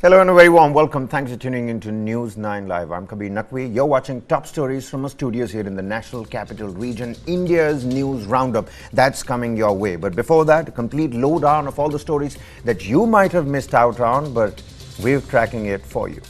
Hello and a very warm welcome. Thanks for tuning into News 9 Live. I'm Kabir Naqvi. You're watching top stories from our studios here in the National Capital Region, India's news roundup. That's coming your way. But before that, a complete lowdown of all the stories that you might have missed out on, but we're tracking it for you.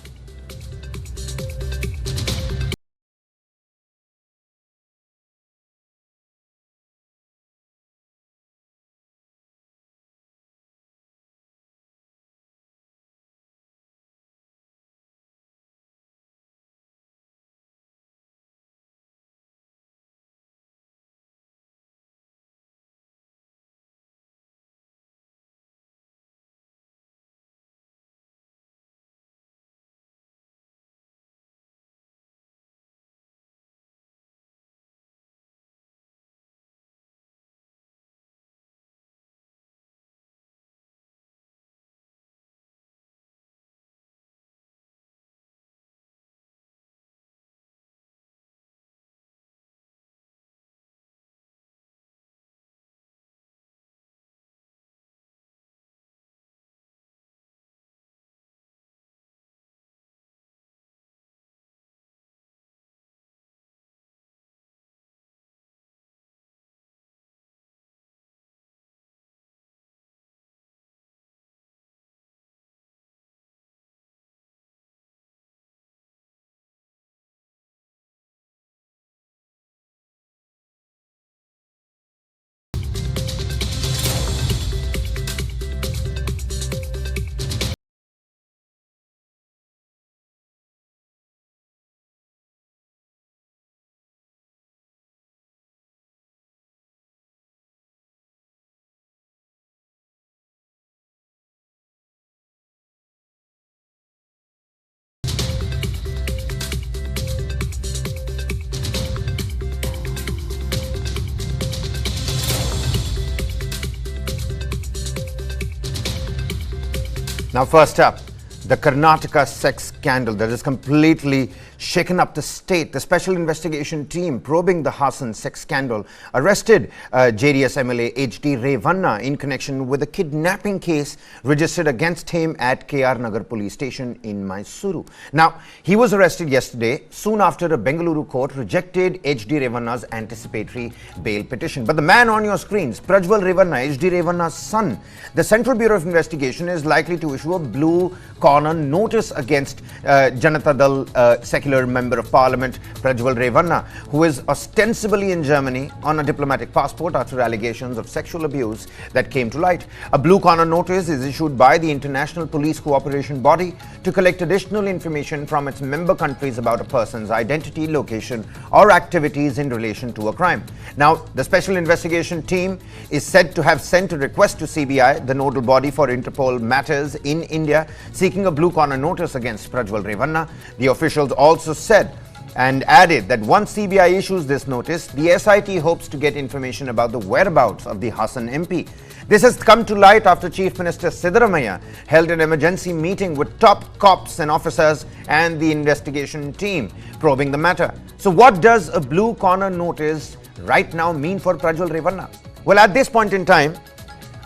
Now, first up, the Karnataka sex scandal that has completely shaken up the state. The special investigation team probing the Hassan sex scandal arrested JDS MLA H.D. Revanna in connection with a kidnapping case registered against him at KR Nagar police station in Mysuru. Now, he was arrested yesterday, soon after a Bengaluru court rejected H.D. Revanna's anticipatory bail petition. But the man on your screens, Prajwal Revanna, H.D. Revanna's son, the Central Bureau of Investigation is likely to issue a blue corner notice against Janata Dal secular member of parliament Prajwal Revanna, who is ostensibly in Germany on a diplomatic passport after allegations of sexual abuse that came to light. A blue corner notice is issued by the International Police Cooperation Body to collect additional information from its member countries about a person's identity, location, or activities in relation to a crime. Now, the special investigation team is said to have sent a request to CBI, the nodal body for Interpol matters in India, seeking a blue corner notice against Prajwal Revanna. The officials also said and added that once CBI issues this notice, the SIT hopes to get information about the whereabouts of the Hassan MP. This has come to light after Chief Minister Siddaramaiah held an emergency meeting with top cops and officers and the investigation team probing the matter. So what does a blue corner notice right now mean for Prajwal Revanna? Well, at this point in time,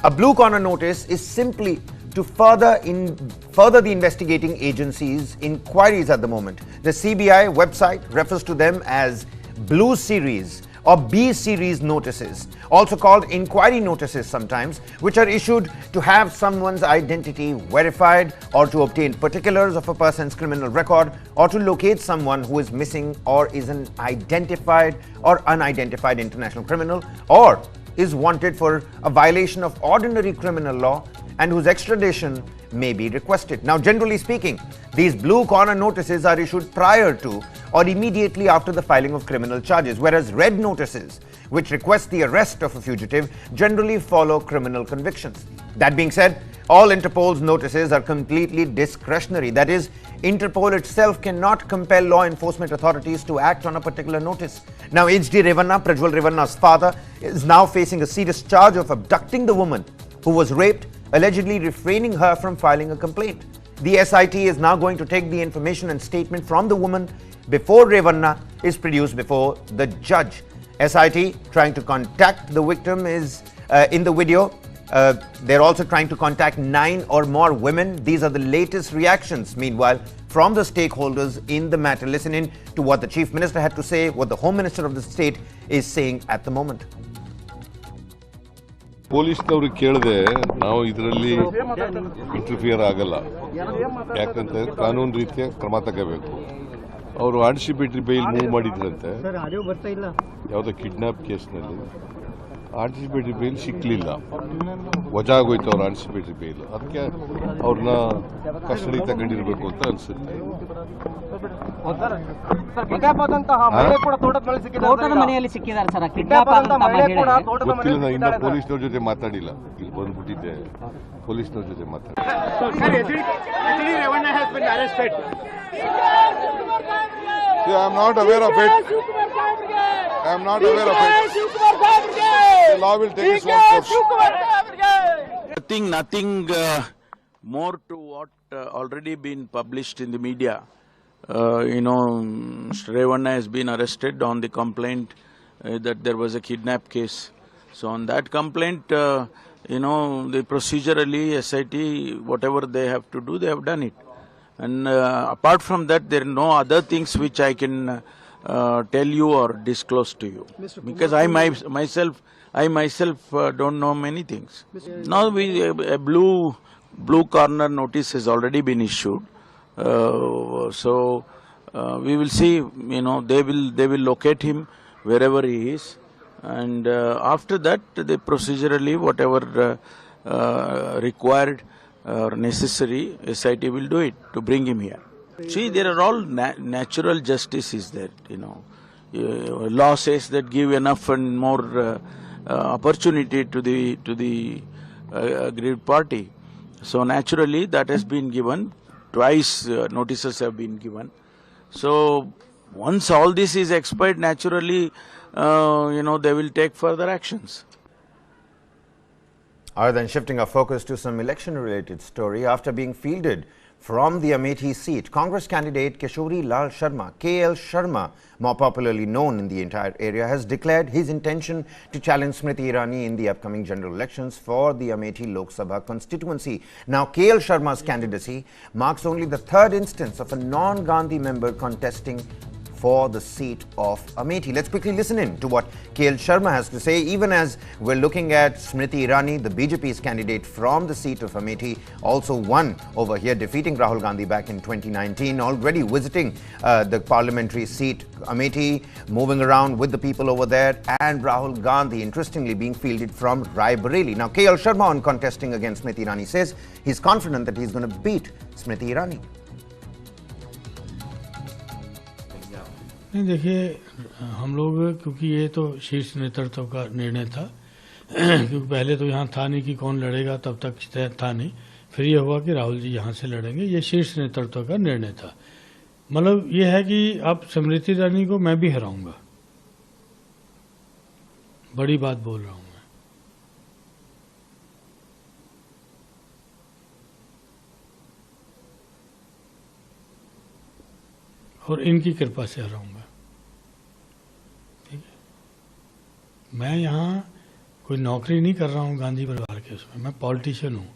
a blue corner notice is simply to further the investigating agencies' inquiries at the moment. The CBI website refers to them as Blue Series or B Series notices, also called inquiry notices sometimes, which are issued to have someone's identity verified or to obtain particulars of a person's criminal record or to locate someone who is missing or is an identified or unidentified international criminal or is wanted for a violation of ordinary criminal law and whose extradition may be requested. Now, generally speaking, these blue corner notices are issued prior to or immediately after the filing of criminal charges, whereas red notices, which request the arrest of a fugitive, generally follow criminal convictions. That being said, all Interpol's notices are completely discretionary. That is, Interpol itself cannot compel law enforcement authorities to act on a particular notice. Now, H.D. Revanna, Prajwal Revanna's father, is now facing a serious charge of abducting the woman who was raped, allegedly refraining her from filing a complaint. The SIT is now going to take the information and statement from the woman before Revanna is produced before the judge. SIT trying to contact the victim is in the video. They're also trying to contact 9 or more women. These are the latest reactions, meanwhile, from the stakeholders in the matter. Listen in to what the Chief Minister had to say, what the Home Minister of the state is saying at the moment. ಪೊಲೀಸ್ನವ್ರಿಗೆ ಕೇಳದೆ ನಾವು ಇದರಲ್ಲಿ interfere ಆಗಲ್ಲ, ಯಾಕಂತ ಕಾನೂನು ರೀತಿಯ ಕ್ರಮ ತಗೋಬೇಕು. ಅವರು ಆಂಟಿಸಿಪೇಟರಿ ಬೇಲ್ ಮೂವ್ ಮಾಡಿದ್ರಂತೆ ಯಾವುದೋ ಕಿಡ್ನಾಪ್ ಕೇಸ್ನಲ್ಲಿ. ಆಂಟಿಸಿಪೇಟರಿ ಬೇಲ್ ಸಿಕ್ಕಲಿಲ್ಲ, ವಜಾ ಆಗೋಯ್ತು ಅವ್ರ ಆಂಟಿಸಿಪೇಟರಿ ಬೇಲ್. ಅದಕ್ಕೆ ಅವ್ರನ್ನ ಕಸ್ಟಡಿ ತಗೊಂಡಿರ್ಬೇಕು ಅಂತ ಅನ್ಸುತ್ತೆ. ಗೊತ್ತಿಲ್ಲ, ನಾ ಇನ್ನ ಪೊಲೀಸ್ನವ್ರ ಜೊತೆ ಮಾತಾಡಿಲ್ಲ, ಇಲ್ಲಿ ಬಂದ್ಬಿಟ್ಟಿದ್ದೆ ಪೊಲೀಸ್ನವ್ರ ಜೊತೆ ಮಾತಾಡಿ. I am not aware of it. I am not aware of it. The law will take its own course. Nothing more to what already been published in the media. Revanna has been arrested on the complaint that there was a kidnap case. So on that complaint, the procedurally SIT, whatever they have to do, they have done it. And apart from that, there are no other things which I can tell you or disclose to you, because I myself don't know many things. Now a blue corner notice has already been issued, so we will see. They will locate him wherever he is, and after that, they procedurally whatever required or necessary, SIT will do it to bring him here. See, there are all natural justice is there, law says that give enough and more opportunity to the aggrieved party. So naturally that has been given, twice notices have been given. So once all this is expired, naturally, they will take further actions. Other than shifting our focus to some election-related story, after being fielded from the Amethi seat, Congress candidate Kishori Lal Sharma, KL Sharma, more popularly known in the entire area, has declared his intention to challenge Smriti Irani in the upcoming general elections for the Amethi Lok Sabha constituency. Now, KL Sharma's candidacy marks only the third instance of a non-Gandhi member contesting for the seat of Amethi. Let's quickly listen in to what KL Sharma has to say, even as we're looking at Smriti Irani, the BJP's candidate from the seat of Amethi, also won over here, defeating Rahul Gandhi back in 2019, already visiting the parliamentary seat Amethi, moving around with the people over there, and Rahul Gandhi, interestingly, being fielded from Rai Bareli. Now, KL Sharma, on contesting against Smriti Irani, says he's confident that he's going to beat Smriti Irani. नहीं, देखिए, हम लोग, क्योंकि ये तो शीर्ष नेतृत्व का निर्णय था, क्योंकि पहले तो यहाँ था नहीं कि कौन लड़ेगा, तब तक था नहीं, फिर ये हुआ कि राहुल जी यहाँ से लड़ेंगे, ये शीर्ष नेतृत्व का निर्णय था. मतलब ये है कि अब स्मृति ईरानी को मैं भी हराऊंगा, बड़ी बात बोल रहा हूँ मैं. और इनकी कृपा से हराऊंगा. ठीक है, मैं यहाँ कोई नौकरी नहीं कर रहा हूँ गांधी परिवार के उसमें, मैं पॉलिटिशियन हूँ.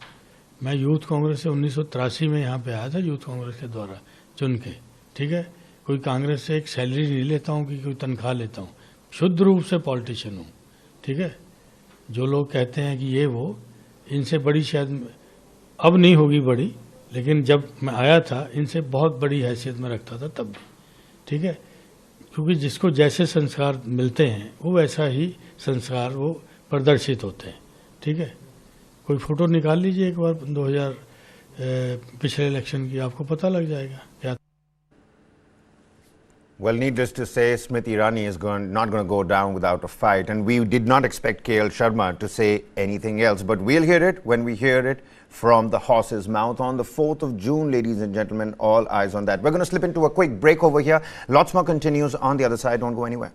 मैं यूथ कांग्रेस से 1983 में यहाँ पे आया था, यूथ कांग्रेस के द्वारा चुन के. ठीक है, कोई कांग्रेस से एक सैलरी नहीं लेता हूँ कि कोई तनख्वाह लेता हूँ, शुद्ध रूप से पॉलिटिशियन हूँ. ठीक है, जो लोग कहते हैं कि ये वो, इनसे बड़ी शायद अब नहीं होगी बड़ी, लेकिन जब मैं आया था इनसे बहुत बड़ी हैसियत में रखता था तब भी. ठीक है, क्योंकि जिसको जैसे संस्कार मिलते हैं वो वैसा ही संस्कार वो प्रदर्शित होते हैं. ठीक है, कोई फोटो निकाल लीजिए एक बार 2000 पिछले इलेक्शन की, आपको पता लग जाएगा क्या. Well, needless to say, Smriti Irani is not going to go down without a fight, and we did not expect KL Sharma to say anything else, but we'll hear it when we hear it from the horse's mouth on the 4th of June, ladies and gentlemen. All eyes on that. We're going to slip into a quick break over here. Lots more continues on the other side. Don't go anywhere.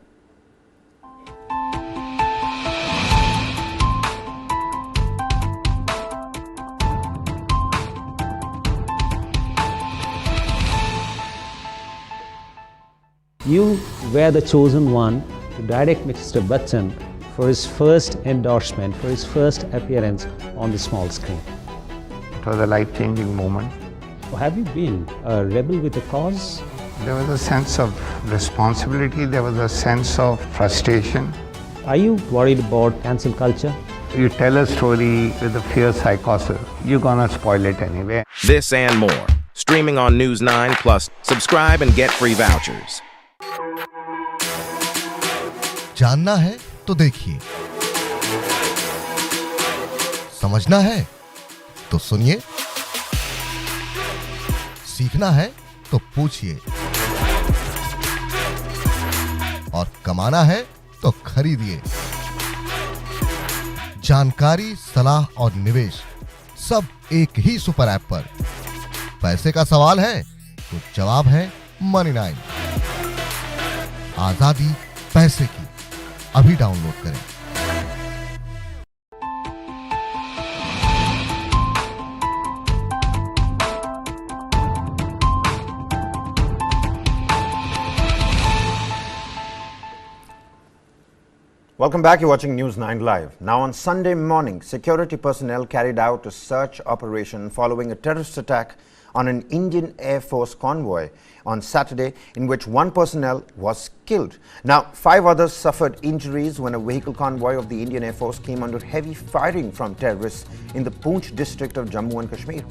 You were the chosen one to direct Mr. Bachchan for his first endorsement, for his first appearance on the small screen. It was a life-changing moment. Have you been a rebel with a cause? There was a sense of responsibility, there was a sense of frustration. Are you worried about cancel culture? You tell a story with a fear psychosis, you're gonna spoil it anyway. This and more. Streaming on News9 Plus. Subscribe and get free vouchers. जानना है तो देखिए, समझना है तो सुनिए, सीखना है तो पूछिए, और कमाना है तो खरीदिए। जानकारी, सलाह और निवेश सब एक ही सुपर ऐप पर। पैसे का सवाल है तो जवाब है Money9। आजादी पैसे की, अभी डाउनलोड करें। Welcome back. You're watching News 9 Live. Now on Sunday morning, security personnel carried out a search operation following a terrorist attack on an Indian Air Force convoy on Saturday, in which one personnel was killed. Now, 5 others suffered injuries when a vehicle convoy of the Indian Air Force came under heavy firing from terrorists in the Poonch district of Jammu and Kashmir.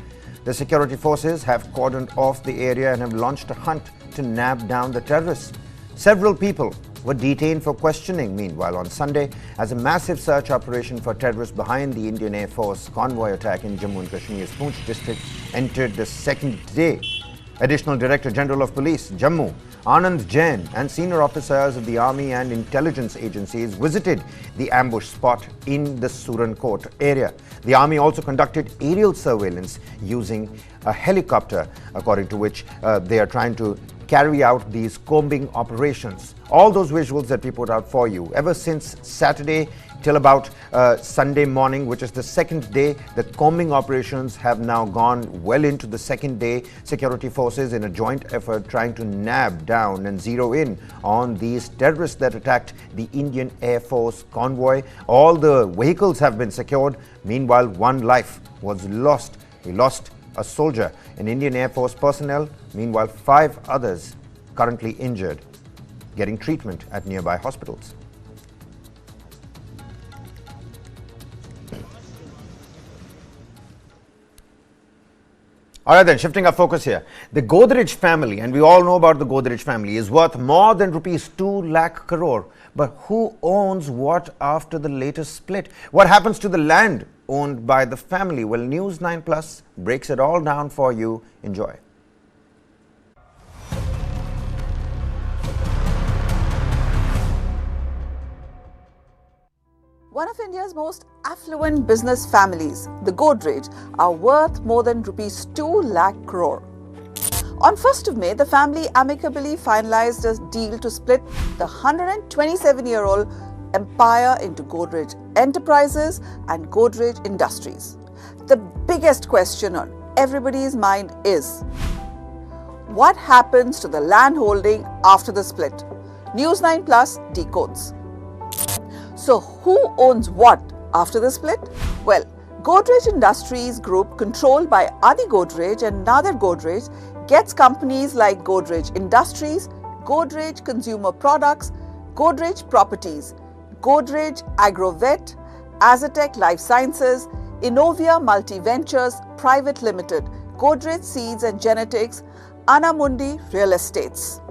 The security forces have cordoned off the area and have launched a hunt to nab down the terrorists. Several people were detained for questioning, meanwhile, on Sunday, as a massive search operation for terrorists behind the Indian Air Force convoy attack in Jammu and Kashmir's Poonch district entered the second day. Additional Director General of Police, Jammu, Anand Jain, and senior officers of the Army and intelligence agencies visited the ambush spot in the Surankot area. The Army also conducted aerial surveillance using a helicopter, according to which they are trying to carry out these combing operations. All those visuals that we put out for you, ever since Saturday till about Sunday morning, which is the second day, the combing operations have now gone well into the second day. Security forces in a joint effort trying to nab down and zero in on these terrorists that attacked the Indian Air Force convoy. All the vehicles have been secured. Meanwhile, one life was lost. We lost a soldier, an Indian Air Force personnel. Meanwhile, 5 others currently injured, getting treatment at nearby hospitals. All right then, shifting our focus here. The Godrej family, and we all know about the Godrej family, is worth more than rupees 2 lakh crore. But who owns what after the latest split? What happens to the land owned by the family? Well, News 9 Plus breaks it all down for you. Enjoy. One of India's most affluent business families, the Godrej, are worth more than rupees 2 lakh crore. On 1st of May, the family amicably finalized a deal to split the 127-year-old empire into Godrej Enterprises and Godrej Industries. The biggest question on everybody's mind is, what happens to the land holding after the split? News 9 Plus decodes. So who owns what after the split? Well, Godrej Industries Group, controlled by Adi Godrej and Nadir Godrej, gets companies like Godrej Industries, Godrej Consumer Products, Godrej Properties, Godrej Agrovet, Azatec Life Sciences, Innovia Multi Ventures Private Limited, Godrej Seeds and Genetics, Anamundi Real Estates.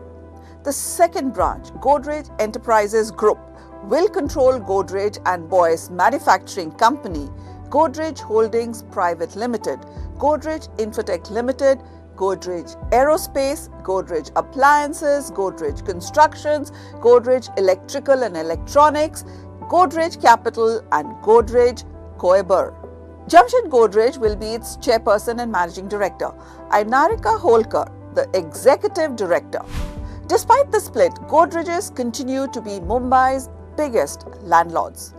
The second branch, Godrej Enterprises Group, will control Godrej and Boyce Manufacturing Company, Godrej Holdings Private Limited, Godrej Infotech Limited, Godrej Aerospace, Godrej Appliances, Godrej Constructions, Godrej Electrical and Electronics, Godrej Capital and Godrej Coeber. Jamshed Godrej will be its chairperson and managing director, and Narika Holkar, the executive director. Despite the split, Godrejes continue to be Mumbai's biggest landlords.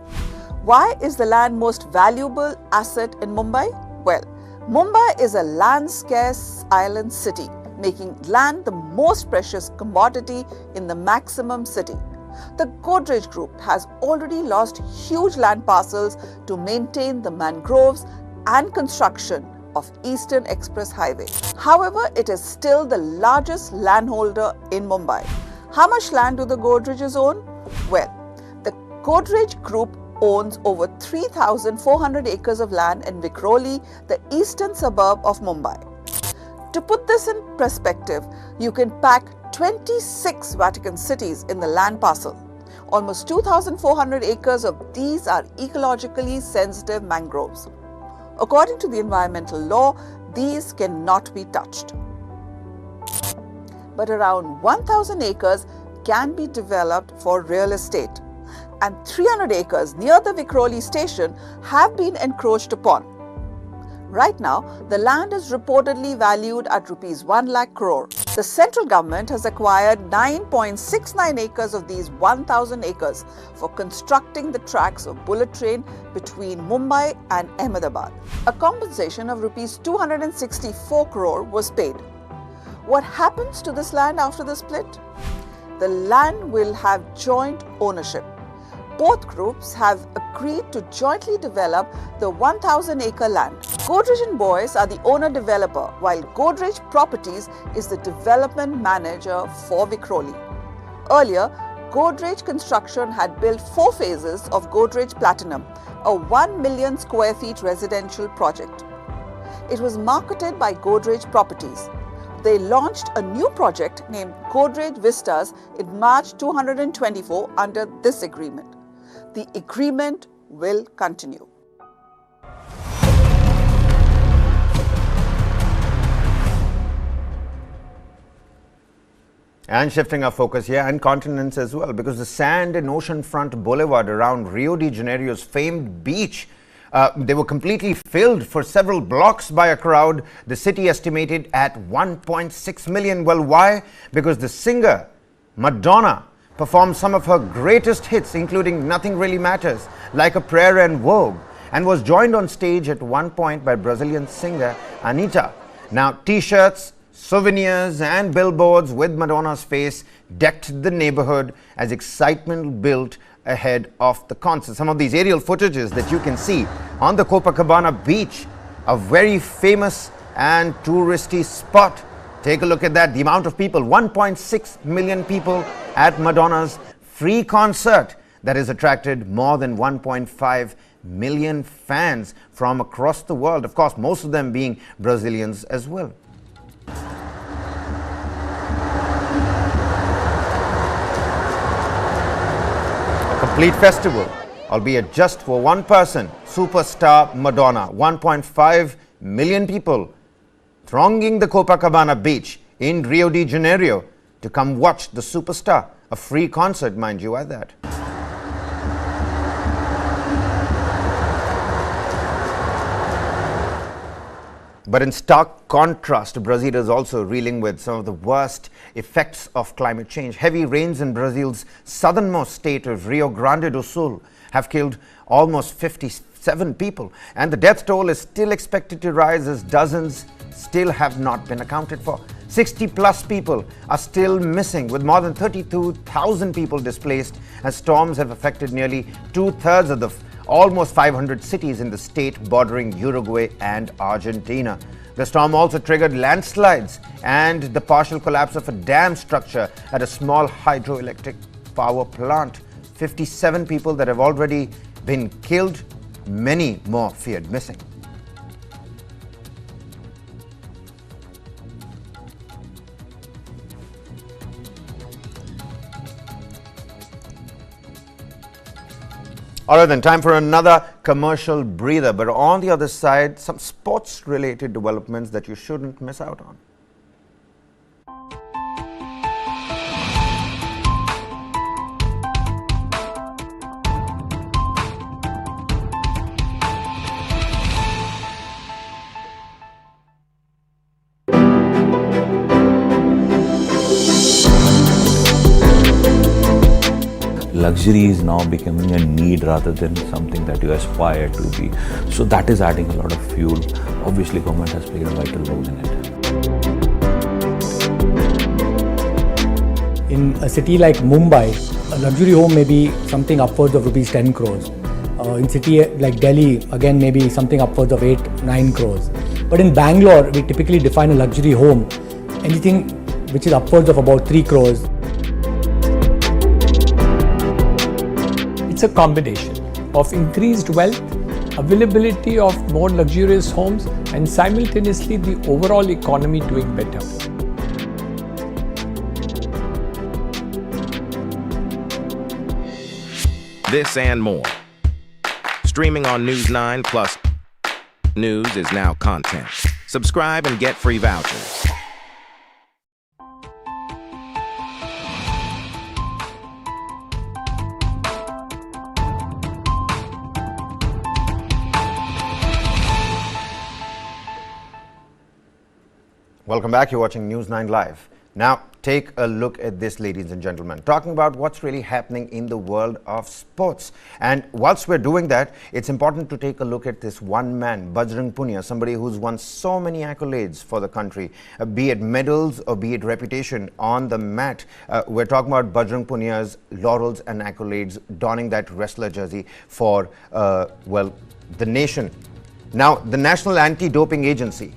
Why is the land most valuable asset in Mumbai? Well, Mumbai is a land-scarce island city, making land the most precious commodity in the maximum city. The Godrej Group has already lost huge land parcels to maintain the mangroves and construction of Eastern Express Highway. However, it is still the largest landholder in Mumbai. How much land do the Godrejes own? Well, the Godrej Group owns over 3,400 acres of land in Vikhroli, the eastern suburb of Mumbai. To put this in perspective, you can pack 26 Vatican cities in the land parcel. Almost 2,400 acres of these are ecologically sensitive mangroves. According to the environmental law, these cannot be touched. But around 1,000 acres can be developed for real estate, and 300 acres near the Vikhroli station have been encroached upon. Right now, the land is reportedly valued at rupees 1 lakh crore. The central government has acquired 9.69 acres of these 1,000 acres for constructing the tracks of bullet train between Mumbai and Ahmedabad. A compensation of rupees 264 crore was paid. What happens to this land after the split? The land will have joint ownership. Both groups have agreed to jointly develop the 1,000-acre land. Godrej and Boyce are the owner-developer, while Godrej Properties is the development manager for Vikhroli. Earlier, Godrej Construction had built 4 phases of Godrej Platinum, a 1 million square feet residential project. It was marketed by Godrej Properties. They launched a new project named Godrej Vistas in March 2024 under this agreement. The agreement will continue. And shifting our focus here and continents as well, because the sand and oceanfront boulevard around Rio de Janeiro's famed beach, they were completely filled for several blocks by a crowd, the city estimated at 1.6 million. Well, why? Because the singer Madonna performed some of her greatest hits, including Nothing Really Matters, Like a Prayer and Vogue, and was joined on stage at one point by Brazilian singer Anitta. Now, t-shirts, souvenirs and billboards with Madonna's face decked the neighborhood as excitement built ahead of the concert. Some of these aerial footages that you can see on the Copacabana beach, a very famous and touristy spot. Take a look at that, the amount of people, 1.6 million people at Madonna's free concert that has attracted more than 1.5 million fans from across the world. Of course, most of them being Brazilians as well. A complete festival, albeit just for one person, superstar Madonna. 1.5 million people thronging the Copacabana beach in Rio de Janeiro to come watch the superstar. A free concert, mind you, at that. But in stark contrast, Brazil is also reeling with some of the worst effects of climate change. Heavy rains in Brazil's southernmost state of Rio Grande do Sul have killed almost 57 people. And the death toll is still expected to rise as dozens still have not been accounted for. 60+ people are still missing, with more than 32,000 people displaced as storms have affected nearly 2/3 of the almost 500 cities in the state bordering Uruguay and Argentina. The storm also triggered landslides and the partial collapse of a dam structure at a small hydroelectric power plant. 57 people that have already been killed, many more feared missing. All right, then, time for another commercial breather. But on the other side, some sports-related developments that you shouldn't miss out on. Luxury is now becoming a need rather than something that you aspire to be. So that is adding a lot of fuel. Obviously, government has played a vital role in it. In a city like Mumbai, a luxury home may be something upwards of rupees 10 crores. In city like Delhi, again maybe something upwards of 8-9 crores. But in Bangalore, we typically define a luxury home anything which is upwards of about 3 crores. It's a combination of increased wealth, availability of more luxurious homes, and simultaneously the overall economy doing better. This and more. Streaming on News9 plus news is now content. Subscribe and get free vouchers. Welcome back. You're watching News9 Live. Now, take a look at this, ladies and gentlemen, talking about what's really happening in the world of sports. And whilst we're doing that, it's important to take a look at this one man, Bajrang Punia, somebody who's won so many accolades for the country, be it medals or be it reputation on the mat. We're talking about Bajrang Punia's laurels and accolades, donning that wrestler jersey for, well, the nation. Now, the National Anti-Doping Agency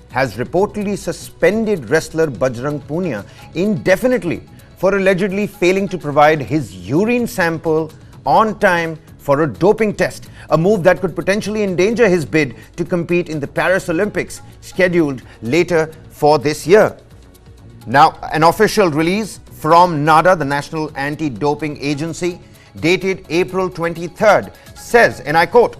has reportedly suspended wrestler Bajrang Punia indefinitely for allegedly failing to provide his urine sample on time for a doping test, a move that could potentially endanger his bid to compete in the Paris Olympics scheduled later for this year. Now, an official release from NADA, the National Anti-Doping Agency, dated April 23rd, says, and I quote,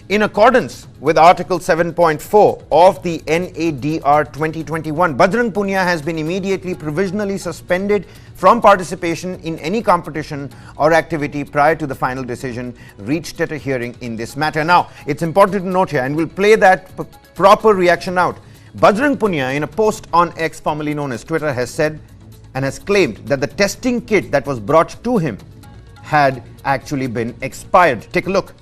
"In accordance with Article 7.4 of the NADR 2021, Bajrang Punia has been immediately provisionally suspended from participation in any competition or activity prior to the final decision reached at a hearing in this matter." Now, it's important to note here, and we'll play that proper reaction out. Bajrang Punia, in a post on X, formerly known as Twitter, has said and has claimed that the testing kit that was brought to him had actually been expired. Take a look.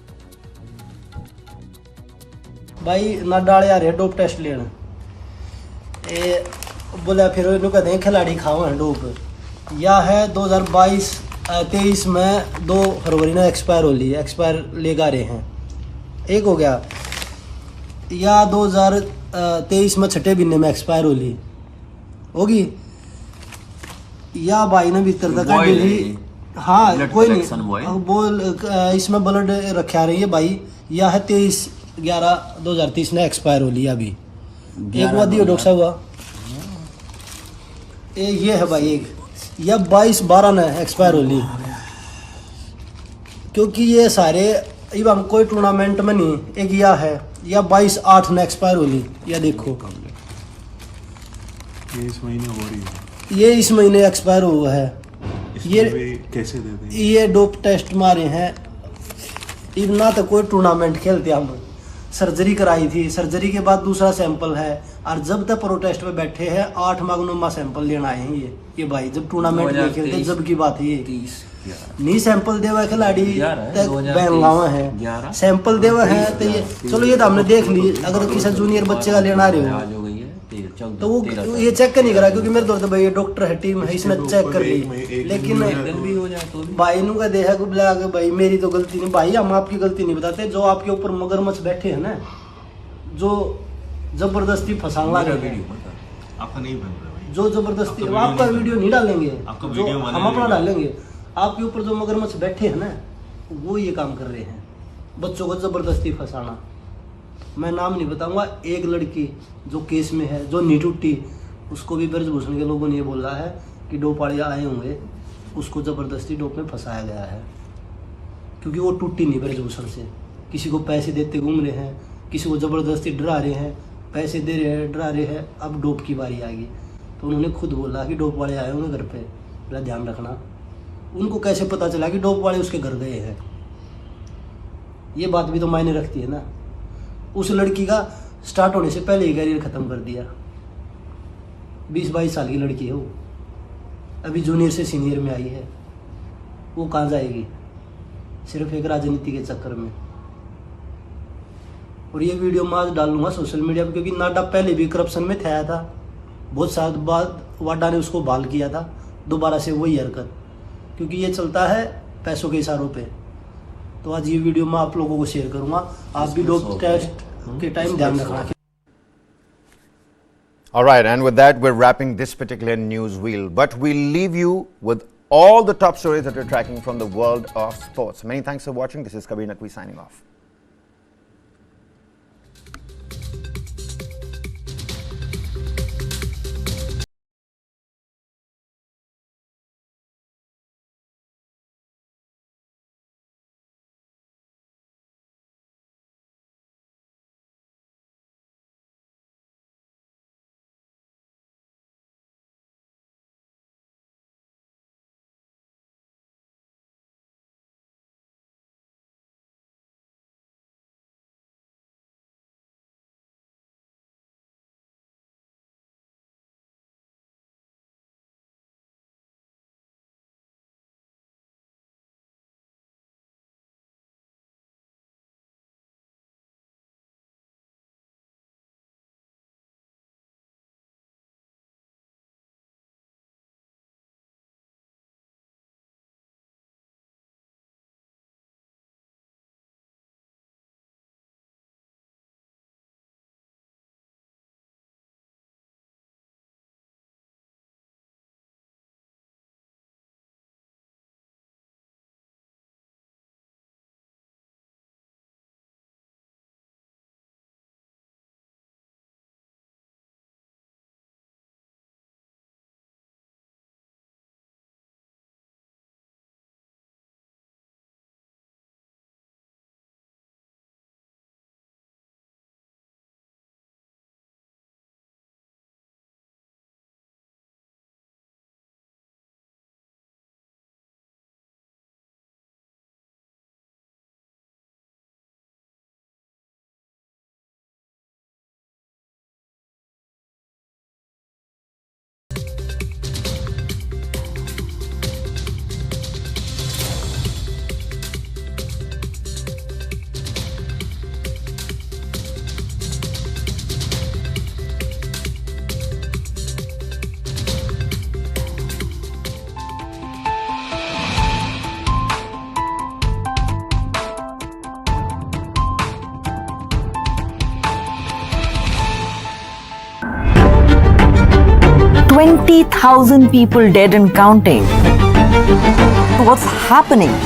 भाई नाडा वाले आ रहे dope test लेना बोला फिर इन्हों कहते हैं खिलाड़ी खाओ हैं डोप या है 2022-23 में 2 फरवरी ने एक्सपायर हो ली एक्सपायर लेगा रहे हैं एक हो गया या 2023 में 6 महीने में एक्सपायर हो ली होगी या भाई ने भीतर तक ली हाँ कोई नहीं बोल इसमें ब्लड रखा रही है भाई या है 23/11/2023 ने एक्सपायर हो लिया अभी एक वादी डॉक्टर साहब हुआ ये है भाई एक या 22/12 ने एक्सपायर हो ली क्योंकि ये सारे अब हम कोई टूर्नामेंट में नहीं एक या है या 22/8 ने एक्सपायर हो ली या देखो ये इस महीने हो रही है ये इस महीने एक्सपायर हुआ है ये कैसे दे दें ये डोप टेस्ट मारे हैं अब ना तो कोई टूर्नामेंट खेलते हम सर्जरी कराई थी सर्जरी के बाद दूसरा सैंपल है और जब तक प्रोटेस्ट पे बैठे हैं 8 मागनुमा सैंपल लेना आए हैं ये भाई जब टूर्नामेंट नहीं खेलते जब की बात है ये नहीं सैंपल देवा खिलाड़ी बैंगावा है सैंपल देवा है तो ये चलो ये तो हमने देख ली अगर किसी जूनियर बच्चे का लेना रहे हो तो वो ये चेक नहीं करा क्योंकि मेरे तो भाई ये डॉक्टर है टीम है इसने चेक कर ली लेकिन भाई नु का देखा को बुला के भाई मेरी तो गलती नहीं भाई हम आपकी गलती नहीं बताते जो आपके ऊपर मगरमच्छ बैठे हैं ना जो जबरदस्ती फंसाना लगे आपका नहीं बन रहा जो जबरदस्ती आपका वीडियो नहीं डालेंगे हम अपना डालेंगे आपके ऊपर जो मगरमच्छ बैठे हैं ना वो ये काम कर रहे हैं बच्चों को जबरदस्ती फंसाना मैं नाम नहीं बताऊंगा एक लड़की जो केस में है जो नहीं टूटी उसको भी ब्रजभूषण के लोगों ने ये बोला है कि डोप वाले आए होंगे उसको ज़बरदस्ती डोप में फंसाया गया है क्योंकि वो टूटी नहीं ब्रजभूषण से किसी को पैसे देते घूम रहे हैं किसी को ज़बरदस्ती डरा रहे हैं पैसे दे रहे हैं डरा रहे हैं अब डोप की बारी आएगी तो उन्होंने खुद बोला कि डोप वाले आए होंगे घर पे मेरा ध्यान रखना उनको कैसे पता चला कि डोप वाले उसके घर गए हैं ये बात भी तो मायने रखती है ना उस लड़की का स्टार्ट होने से पहले ही करियर ख़त्म कर दिया 20-22 साल की लड़की है वो अभी जूनियर से सीनियर में आई है वो कहाँ जाएगी सिर्फ एक राजनीति के चक्कर में और ये वीडियो मैं आज डालूंगा सोशल मीडिया पर क्योंकि नाडा पहले भी करप्शन में था बहुत साल बाद वाडा ने उसको बहाल किया था दोबारा से वही हरकत, क्योंकि ये चलता है पैसों के इशारों पे। तो आज ये वीडियो मैं आप लोगों को शेयर करूंगा, आप भी डोप टेस्ट के टाइम ध्यान रखना। All right, and with that, we're wrapping this particular news wheel. But we'll leave you with all the top stories that we're tracking from the world of sports. Many thanks for watching. This is Kabir Naqvi signing off. $20,000 people dead and counting. What's happening?